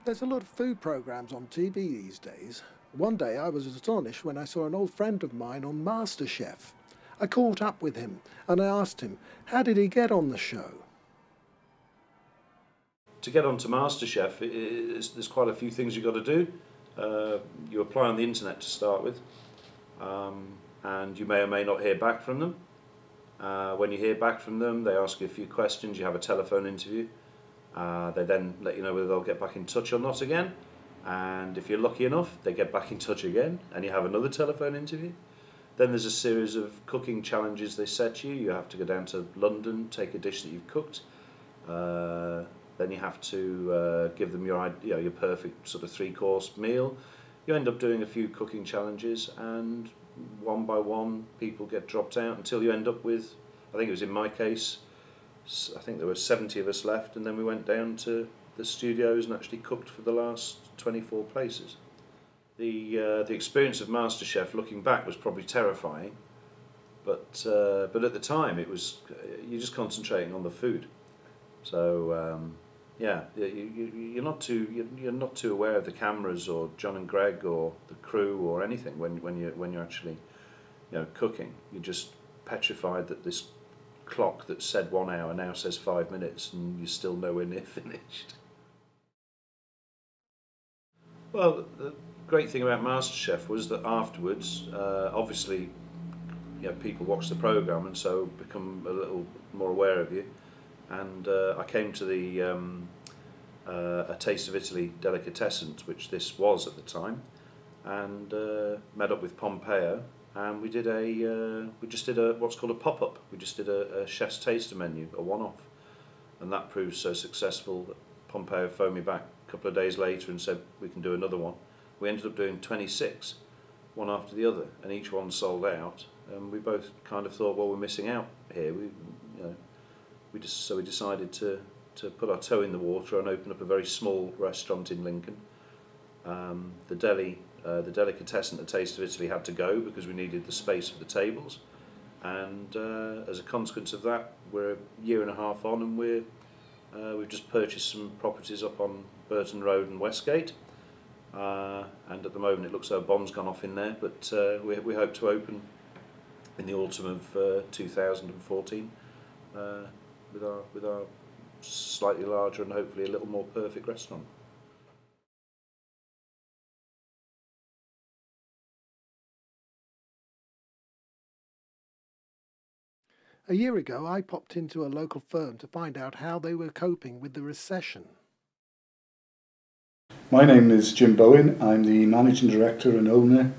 There's a lot of food programmes on TV these days. One day I was astonished when I saw an old friend of mine on MasterChef. I caught up with him and I asked him, how did he get on the show? To get onto MasterChef, there's quite a few things you've got to do. You apply on the internet to start with, and you may or may not hear back from them. When you hear back from them, they ask you a few questions, you have a telephone interview. They then let you know whether they'll get back in touch or not again. And if you're lucky enough, they get back in touch again and you have another telephone interview. Then there's a series of cooking challenges they set you. You have to go down to London, take a dish that you've cooked. Then you have to give them your perfect sort of 3-course meal. You end up doing a few cooking challenges, and one by one people get dropped out until you end up with, I think it was in my case, I think there were 70 of us left, and then we went down to the studios and actually cooked for the last 24 places. The experience of MasterChef, looking back, was probably terrifying, but at the time it was you're just concentrating on the food. So yeah, you're not too aware of the cameras or John and Greg or the crew or anything when you're actually cooking. You're just petrified that this clock that said 1 hour now says 5 minutes, and you're still nowhere near finished. Well, the great thing about MasterChef was that afterwards, obviously, people watch the programme and so become a little more aware of you. And I came to the A Taste of Italy delicatessen, which this was at the time, and met up with Pompeo, and we just did what's called a pop-up. We just did a chef's taster menu, a one-off, and that proved so successful that Pompeo phoned me back a couple of days later and said we can do another one. We ended up doing 26, one after the other, and each one sold out. And we both kind of thought, well, we're missing out here. We decided to put our toe in the water and open up a very small restaurant in Lincoln. The delicatessen, The Taste of Italy, had to go because we needed the space for the tables, and as a consequence of that, we're a year and a half on, and we've just purchased some properties up on Burton Road and Westgate, and at the moment it looks though a bomb's gone off in there, but we hope to open in the autumn of 2014 with our slightly larger and hopefully a little more perfect restaurant. A year ago, I popped into a local firm to find out how they were coping with the recession. My name is Jim Bowen. I'm the Managing Director and owner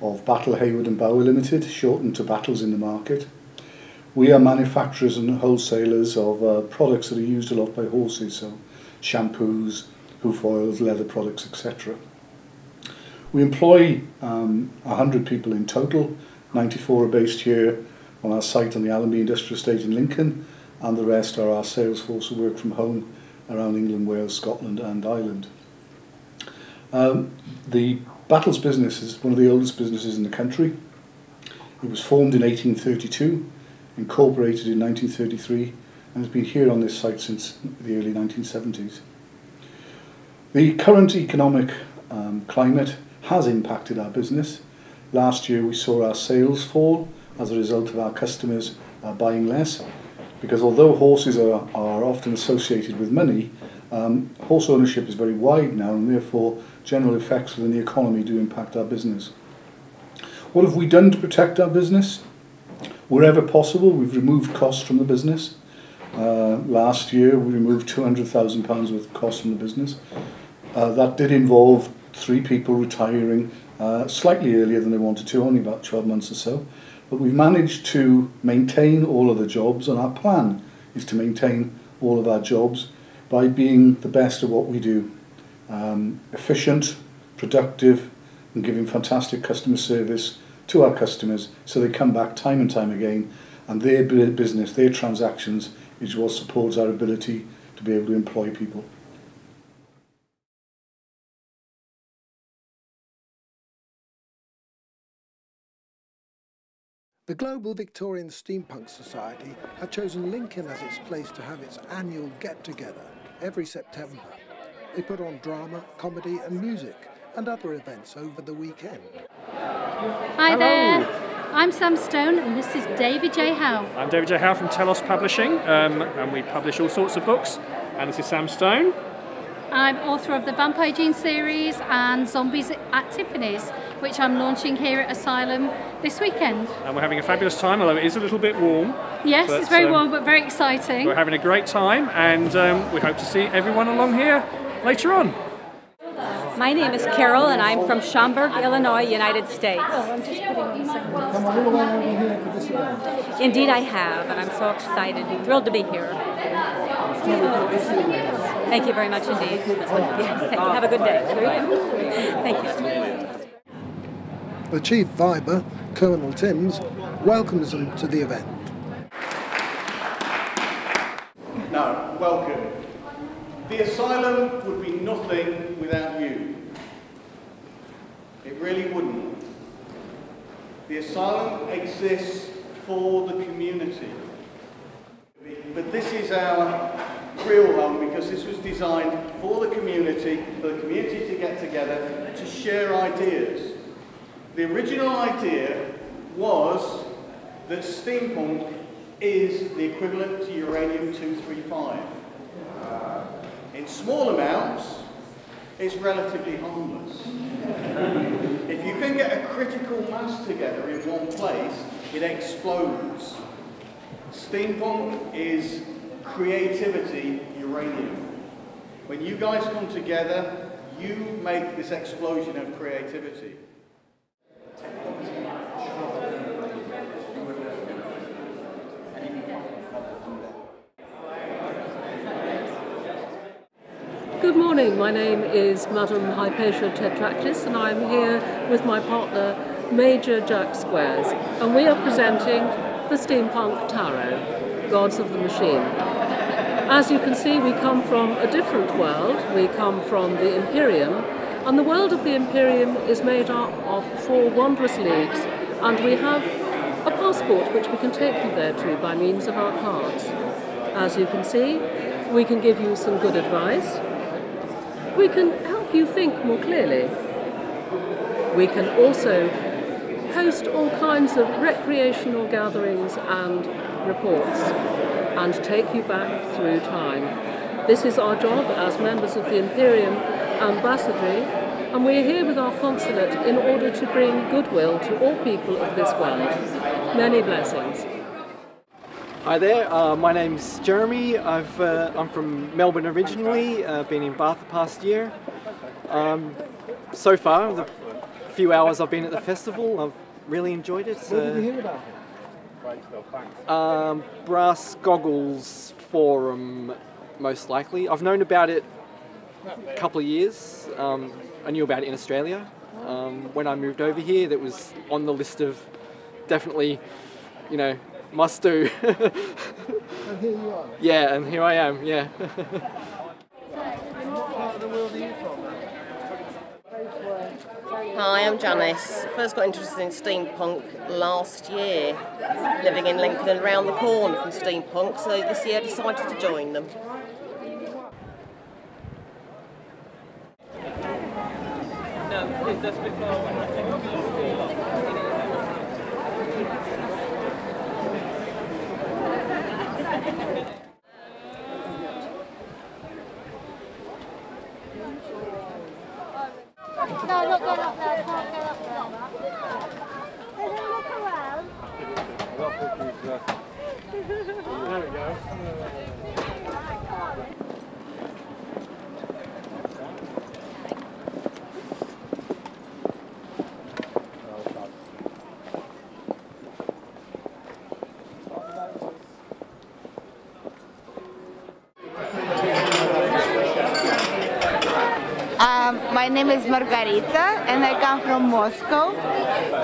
of Battle Hayward and Bower Limited, shortened to Battles in the Market. We are manufacturers and wholesalers of products that are used a lot by horses, so shampoos, hoof oils, leather products, etc. We employ 100 people in total. 94 are based here on our site on the Allenby Industrial Estate in Lincoln, and the rest are our sales force who work from home around England, Wales, Scotland and Ireland. The Battles business is one of the oldest businesses in the country. It was formed in 1832, incorporated in 1933, and has been here on this site since the early 1970s. The current economic climate has impacted our business. Last year we saw our sales fall as a result of our customers buying less, because although horses are often associated with money, horse ownership is very wide now, and therefore general effects within the economy do impact our business. What have we done to protect our business? Wherever possible, we've removed costs from the business. Last year we removed £200,000 worth of costs from the business. That did involve 3 people retiring slightly earlier than they wanted to, only about 12 months or so. But we've managed to maintain all of the jobs, and our plan is to maintain all of our jobs by being the best at what we do. Efficient, productive, and giving fantastic customer service to our customers so they come back time and time again, and their business, their transactions, is what supports our ability to be able to employ people. The Global Victorian Steampunk Society have chosen Lincoln as its place to have its annual get-together every September. They put on drama, comedy and music and other events over the weekend. Hi there, I'm Sam Stone and this is David J. Howe. I'm David J. Howe from Telos Publishing and we publish all sorts of books, and this is Sam Stone. I'm author of the Vampire Gene series and Zombies at Tiffany's, which I'm launching here at Asylum this weekend. And we're having a fabulous time, although it is a little bit warm. Yes, it's very warm but very exciting. We're having a great time and we hope to see everyone along here later on. My name is Carol and I'm from Schaumburg, Illinois, United States. Indeed I have, and I'm so excited and thrilled to be here. Thank you very much indeed. Yes, thank you. Have a good day. Thank you. The Chief Viber, Colonel Timms, welcomes them to the event. No, welcome. The asylum would be nothing without you. It really wouldn't. The asylum exists for the community. But this is our real home because this was designed for the community to get together, to share ideas. The original idea was that steampunk is the equivalent to uranium-235. In small amounts, it's relatively harmless. If you can get a critical mass together in one place, it explodes. Steampunk is creativity uranium. When you guys come together, you make this explosion of creativity. Good morning, my name is Madam Hypatia Tetractis and I'm here with my partner Major Jack Squares, and we are presenting the Steampunk Tarot, Gods of the Machine. As you can see, we come from a different world. We come from the Imperium, and the world of the Imperium is made up of 4 wondrous leagues, and we have a passport which we can take you there to by means of our cards. As you can see, we can give you some good advice. We can help you think more clearly. We can also host all kinds of recreational gatherings and reports and take you back through time. This is our job as members of the Imperium Ambassadry, and we are here with our consulate in order to bring goodwill to all people of this world. Many blessings. Hi there, my name's Jeremy. I'm from Melbourne originally, been in Bath the past year. So far, the few hours I've been at the festival, I've really enjoyed it. Where did you hear about it? Brass Goggles Forum, most likely. I've known about it a couple of years. I knew about it in Australia. When I moved over here, that was on the list of definitely, you know, must do. And here you are. Yeah, and here I am, yeah. What part of the world are you from? Hi, I'm Janice. First got interested in steampunk last year, living in Lincoln and round the corner from steampunk, so this year I decided to join them. No, not get up there. I can't get up there. Can I look around? There we go. My name is Margarita and I come from Moscow,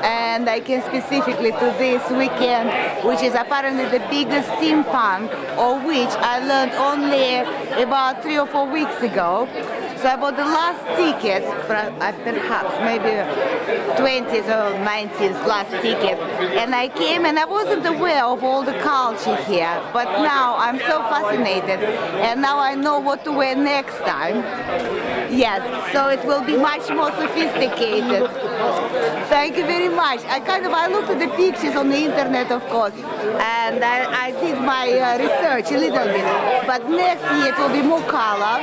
and I came specifically to this weekend, which is apparently the biggest steampunk, of which I learned only about 3 or 4 weeks ago. So I bought the last tickets, perhaps maybe 20th or 19th last ticket, and I came and I wasn't aware of all the culture here, but now I'm so fascinated, and now I know what to wear next time. Yes, so it will be much more sophisticated. Thank you very much. I looked at the pictures on the internet, of course, and I did my research a little bit. But next year it will be more color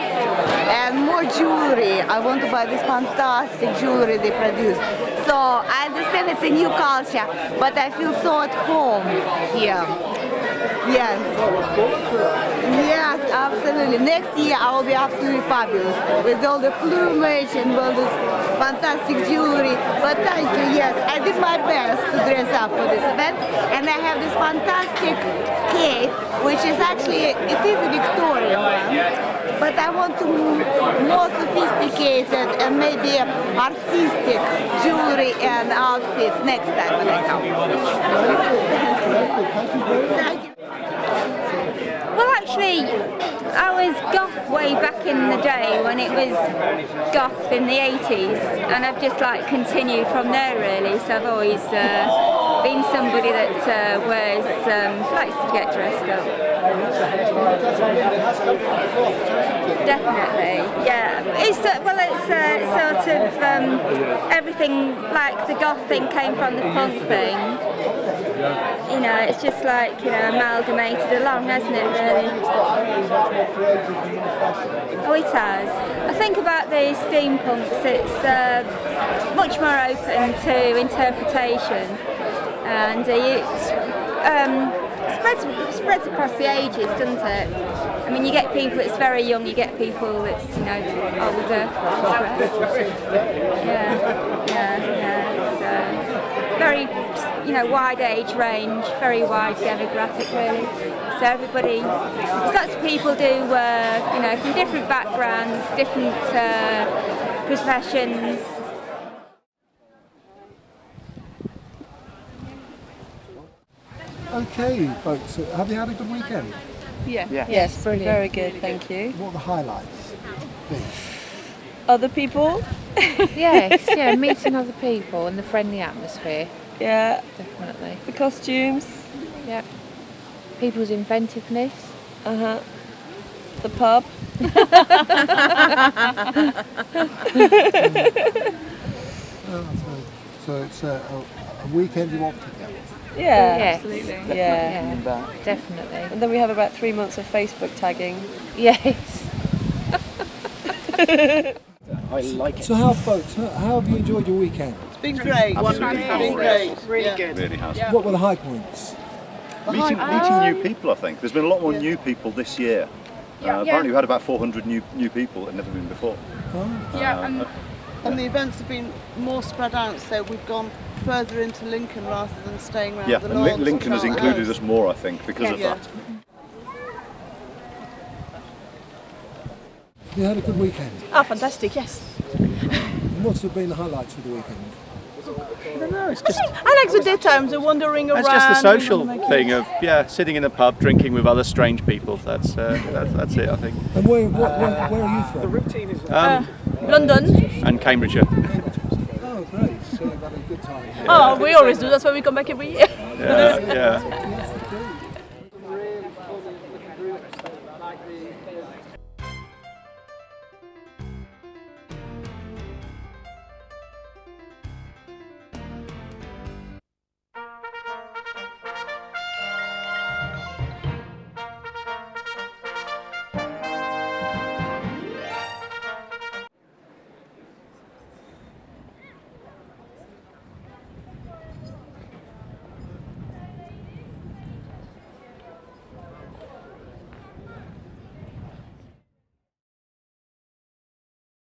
and more jewelry. I want to buy this fantastic jewelry they produce. So I understand it's a new culture, but I feel so at home here. Yes. Yes, absolutely. Next year I will be absolutely fabulous with all the plumage and all this fantastic jewelry. But thank you, yes. I did my best to dress up for this event. And I have this fantastic cake, which is actually, it is a Victorian one. But I want to more sophisticated and maybe artistic jewelry and outfits next time when I come. Thank you. Well, actually, I was goth way back in the day when it was goth in the 80s, and I've just like continued from there really. So I've always been somebody that likes to get dressed up. Definitely, yeah. It's sort of everything, like the goth thing came from the punk thing. You know, it's just like, you know, amalgamated along, hasn't it, really? Oh, it has. I think about the steampunks, it's much more open to interpretation, and it spreads across the ages, doesn't it? I mean, you get people that's very young, you get people that's, you know, older. So very, you know, wide age range, very wide demographic really. So everybody, lots of people do, you know, from different backgrounds, different professions. Okay, folks, have you had a good weekend? Yeah. Yes, brilliant. Very good, thank you. What are the highlights? Other people? Yes, yeah, meeting other people and the friendly atmosphere. Yeah. Definitely. The costumes. Yeah. People's inventiveness. Uh-huh. The pub. So it's a weekend you want to get. Yeah, yes. Absolutely. Yeah. Definitely. And then we have about 3 months of Facebook tagging. Yes. I like it. So how, folks, how have you enjoyed your weekend? It's been great. Really good. Really has. What were the high points? Meeting new people, I think. There's been a lot more new people this year. Apparently we had about 400 new people that had never been before. And the events have been more spread out, so we've gone further into Lincoln rather than staying around the lawns. Lincoln has included us more, I think, because of that. You had a good weekend? Oh, fantastic, yes. What's been the highlights of the weekend? I don't know, it's just... I like the daytimes, the wandering around. It's just the social thing of, sitting in a pub, drinking with other strange people. That's it, I think. And where are you from? The routine is... London. And Cambridgeshire. Oh, great. So you've had a good time here. Oh, we always do. That's why we come back every year. Yeah.